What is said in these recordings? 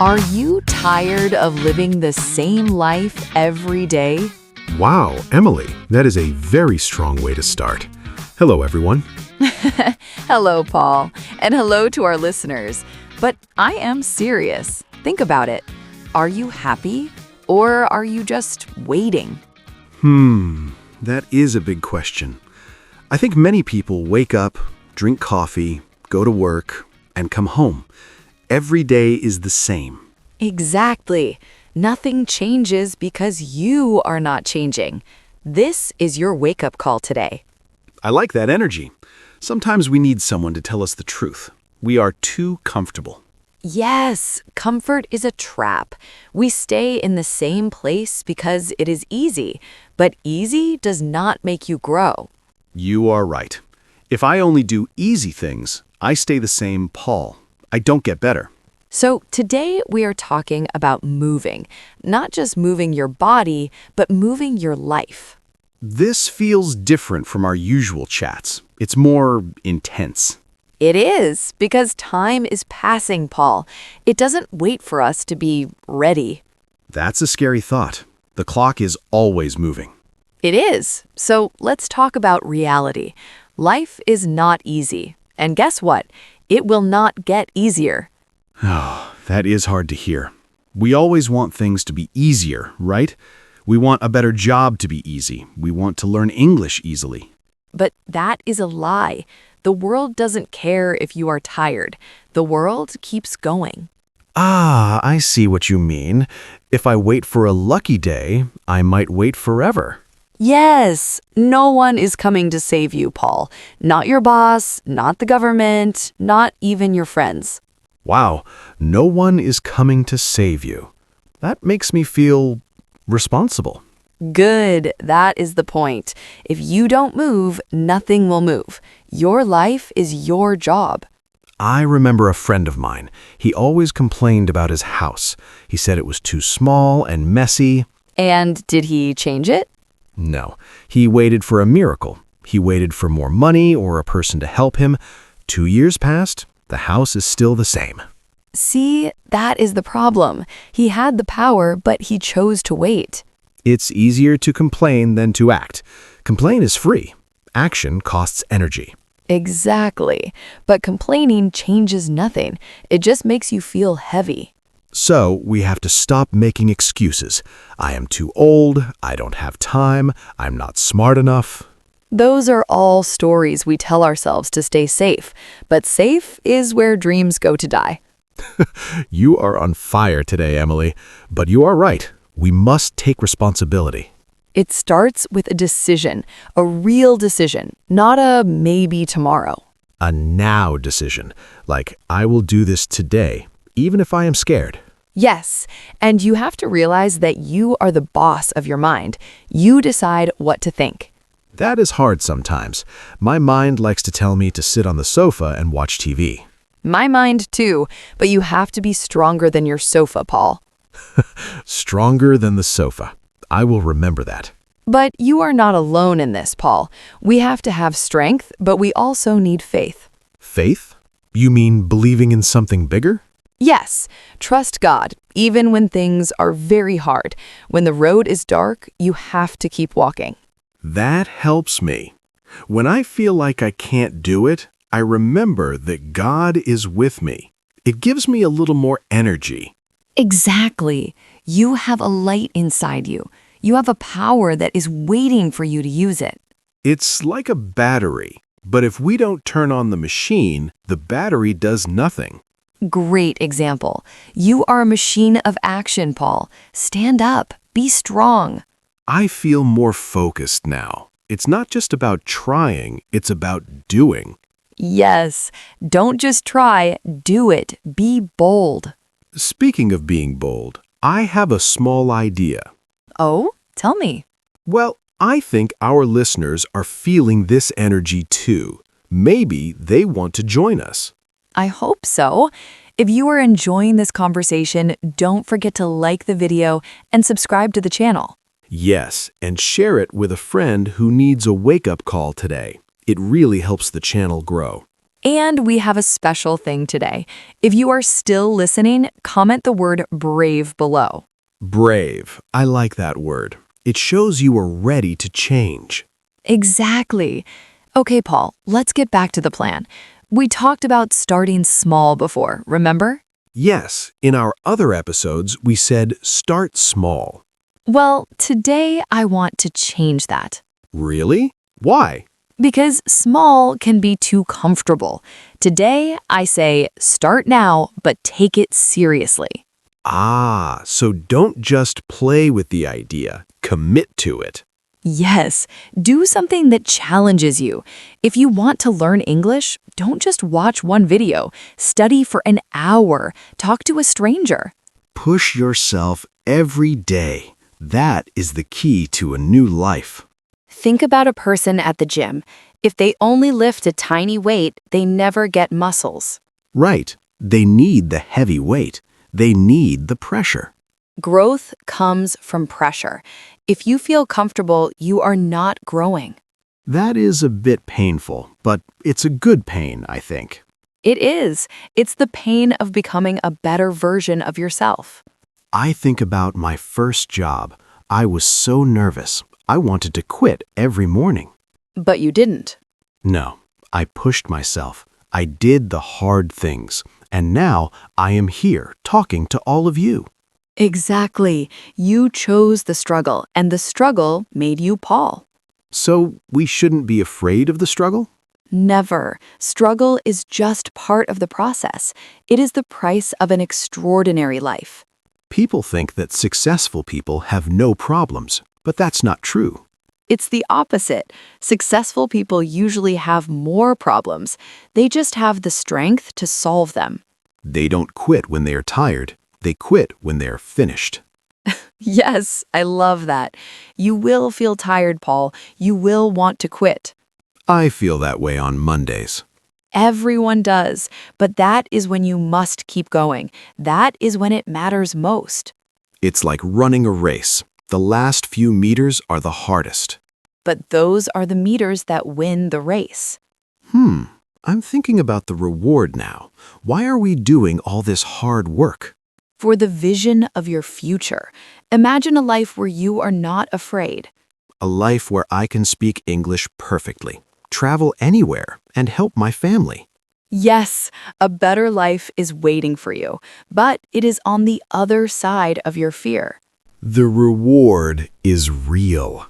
Are you tired of living the same life every day? Wow, Emily, that is a very strong way to start. Hello, everyone. Hello, Paul, and hello to our listeners. But I am serious. Think about it. Are you happy, or are you just waiting? That is a big question. I think many people wake up, drink coffee, go to work, and come home. Every day is the same. Exactly. Nothing changes because you are not changing. This is your wake-up call today. I like that energy. Sometimes we need someone to tell us the truth. We are too comfortable. Yes, comfort is a trap. We stay in the same place because it is easy, but easy does not make you grow. You are right. If I only do easy things, I stay the same Paul. I don't get better. So today we are talking about moving, not just moving your body, but moving your life. This feels different from our usual chats. It's more intense. It is, because time is passing, Paul. It doesn't wait for us to be ready. That's a scary thought. The clock is always moving. It is. So let's talk about reality. Life is not easy. And guess what? It will not get easier. Oh, that is hard to hear. We always want things to be easier, right? We want a better job to be easy. We want to learn English easily. But that is a lie. The world doesn't care if you are tired. The world keeps going. Ah, I see what you mean. If I wait for a lucky day, I might wait forever. Yes, no one is coming to save you, Paul. Not your boss, not the government, not even your friends. Wow, no one is coming to save you. That makes me feel responsible. Good, that is the point. If you don't move, nothing will move. Your life is your job. I remember a friend of mine. He always complained about his house. He said it was too small and messy. And did he change it? No, he waited for a miracle. He waited for more money or a person to help him. 2 years passed. The house is still the same. See, that is the problem. He had the power, but he chose to wait. It's easier to complain than to act. Complain is free. Action costs energy. Exactly. But complaining changes nothing. It just makes you feel heavy. So we have to stop making excuses. I am too old. I don't have time. I'm not smart enough. Those are all stories we tell ourselves to stay safe. But safe is where dreams go to die. You are on fire today, Emily. But you are right. We must take responsibility. It starts with a decision, a real decision, not a maybe tomorrow. A now decision. Like, I will do this today, even if I am scared. Yes, and you have to realize that you are the boss of your mind. You decide what to think. That is hard sometimes. My mind likes to tell me to sit on the sofa and watch TV. My mind too, but you have to be stronger than your sofa, Paul. Stronger than the sofa. I will remember that. But you are not alone in this, Paul. We have to have strength, but we also need faith. Faith? You mean believing in something bigger? Yes, trust God, even when things are very hard. When the road is dark, you have to keep walking. That helps me. When I feel like I can't do it, I remember that God is with me. It gives me a little more energy. Exactly. You have a light inside you. You have a power that is waiting for you to use it. It's like a battery, but if we don't turn on the machine, the battery does nothing. Great example. You are a machine of action, Paul. Stand up. Be strong. I feel more focused now. It's not just about trying, it's about doing. Yes. Don't just try. Do it. Be bold. Speaking of being bold, I have a small idea. Oh, tell me. Well, I think our listeners are feeling this energy too. Maybe they want to join us. I hope so. If you are enjoying this conversation, don't forget to like the video and subscribe to the channel. Yes, and share it with a friend who needs a wake-up call today. It really helps the channel grow. And we have a special thing today. If you are still listening, comment the word brave below. Brave. I like that word. It shows you are ready to change. Exactly. Okay, Paul, let's get back to the plan. We talked about starting small before, remember? Yes, in our other episodes, we said start small. Well, today I want to change that. Really? Why? Because small can be too comfortable. Today, I say start now, but take it seriously. Ah, so don't just play with the idea. Commit to it. Yes, do something that challenges you. If you want to learn English, don't just watch one video. Study for an hour. Talk to a stranger. Push yourself every day. That is the key to a new life. Think about a person at the gym. If they only lift a tiny weight, they never get muscles. Right. They need the heavy weight. They need the pressure. Growth comes from pressure. If you feel comfortable, you are not growing. That is a bit painful, but it's a good pain, I think. It is. It's the pain of becoming a better version of yourself. I think about my first job. I was so nervous. I wanted to quit every morning. But you didn't. No, I pushed myself. I did the hard things. And now I am here talking to all of you. Exactly. You chose the struggle, and the struggle made you Paul. So we shouldn't be afraid of the struggle? Never. Struggle is just part of the process. It is the price of an extraordinary life. People think that successful people have no problems, but that's not true. It's the opposite. Successful people usually have more problems. They just have the strength to solve them. They don't quit when they are tired. They quit when they are finished. Yes, I love that. You will feel tired, Paul. You will want to quit. I feel that way on Mondays. Everyone does, but that is when you must keep going. That is when it matters most. It's like running a race. The last few meters are the hardest. But those are the meters that win the race. I'm thinking about the reward now. Why are we doing all this hard work? For the vision of your future. Imagine a life where you are not afraid. A life where I can speak English perfectly, travel anywhere, and help my family. Yes, a better life is waiting for you, but it is on the other side of your fear. The reward is real.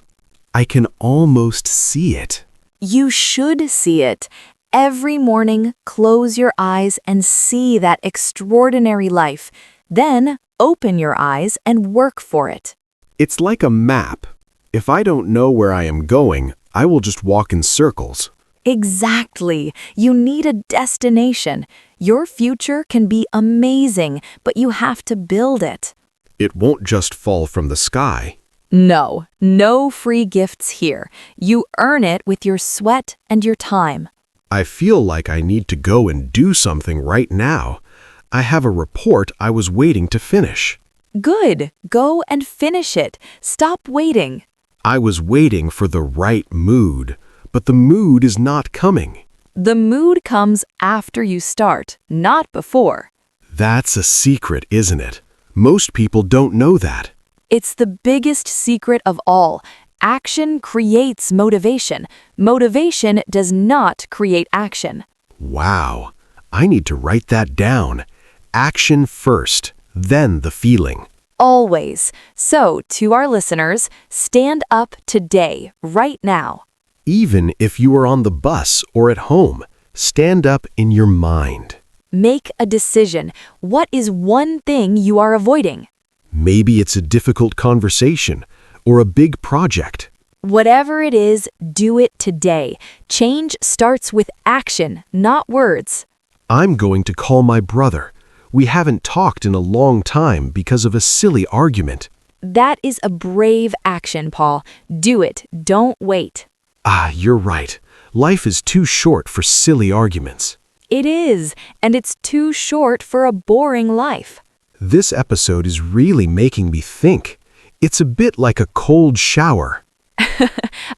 I can almost see it. You should see it. Every morning, close your eyes and see that extraordinary life. Then, open your eyes and work for it. It's like a map. If I don't know where I am going, I will just walk in circles. Exactly. You need a destination. Your future can be amazing, but you have to build it. It won't just fall from the sky. No, no free gifts here. You earn it with your sweat and your time. I feel like I need to go and do something right now. I have a report I was waiting to finish. Good. Go and finish it. Stop waiting. I was waiting for the right mood, but the mood is not coming. The mood comes after you start, not before. That's a secret, isn't it? Most people don't know that. It's the biggest secret of all. Action creates motivation. Motivation does not create action. Wow, I need to write that down. Action first, then the feeling. Always. So, to our listeners, stand up today, right now. Even if you are on the bus or at home, stand up in your mind. Make a decision. What is one thing you are avoiding? Maybe it's a difficult conversation or a big project. Whatever it is, do it today. Change starts with action, not words. I'm going to call my brother. We haven't talked in a long time because of a silly argument. That is a brave action, Paul. Do it. Don't wait. Ah, you're right. Life is too short for silly arguments. It is, and it's too short for a boring life. This episode is really making me think. It's a bit like a cold shower.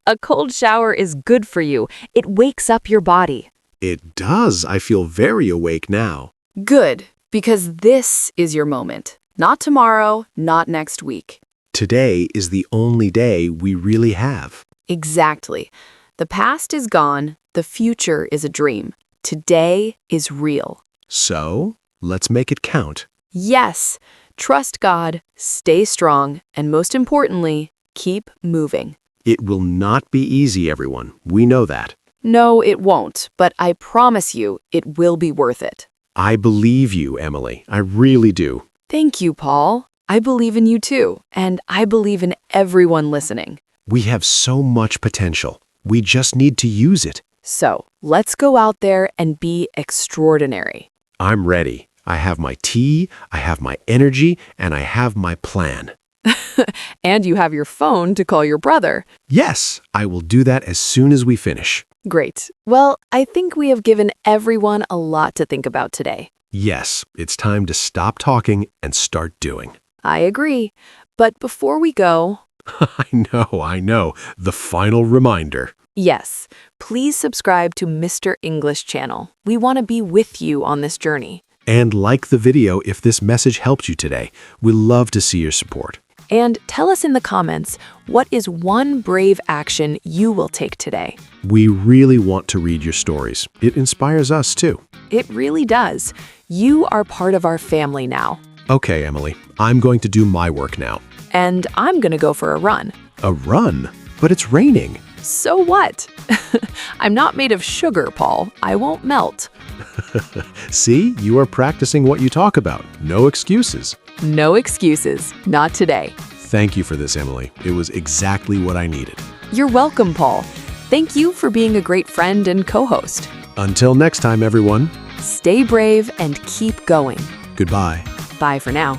A cold shower is good for you. It wakes up your body. It does. I feel very awake now. Good, because this is your moment. Not tomorrow, not next week. Today is the only day we really have. Exactly. The past is gone, the future is a dream. Today is real. So, let's make it count. Yes, trust God, stay strong, and most importantly, keep moving. It will not be easy, everyone. We know that. No, it won't, but I promise you, it will be worth it. I believe you, Emily. I really do. Thank you, Paul. I believe in you too, and I believe in everyone listening. We have so much potential. We just need to use it. So, let's go out there and be extraordinary. I'm ready. I have my tea, I have my energy, and I have my plan. And you have your phone to call your brother. Yes, I will do that as soon as we finish. Great. Well, I think we have given everyone a lot to think about today. Yes, it's time to stop talking and start doing. I agree. But before we go, I know. The final reminder. yes, please subscribe to Mr. English channel. We want to be with you on this journey. And like the video if this message helped you today. We love to see your support. And tell us in the comments, what is one brave action you will take today? We really want to read your stories. It inspires us too. It really does. You are part of our family now. Okay, Emily, I'm going to do my work now. And I'm going to go for a run. A run? But it's raining. So what? I'm not made of sugar, Paul. I won't melt. See, you are practicing what you talk about. No excuses. No excuses. Not today. Thank you for this, Emily. It was exactly what I needed. You're welcome, Paul. Thank you for being a great friend and co-host. Until next time, everyone. Stay brave and keep going. Goodbye. Bye for now.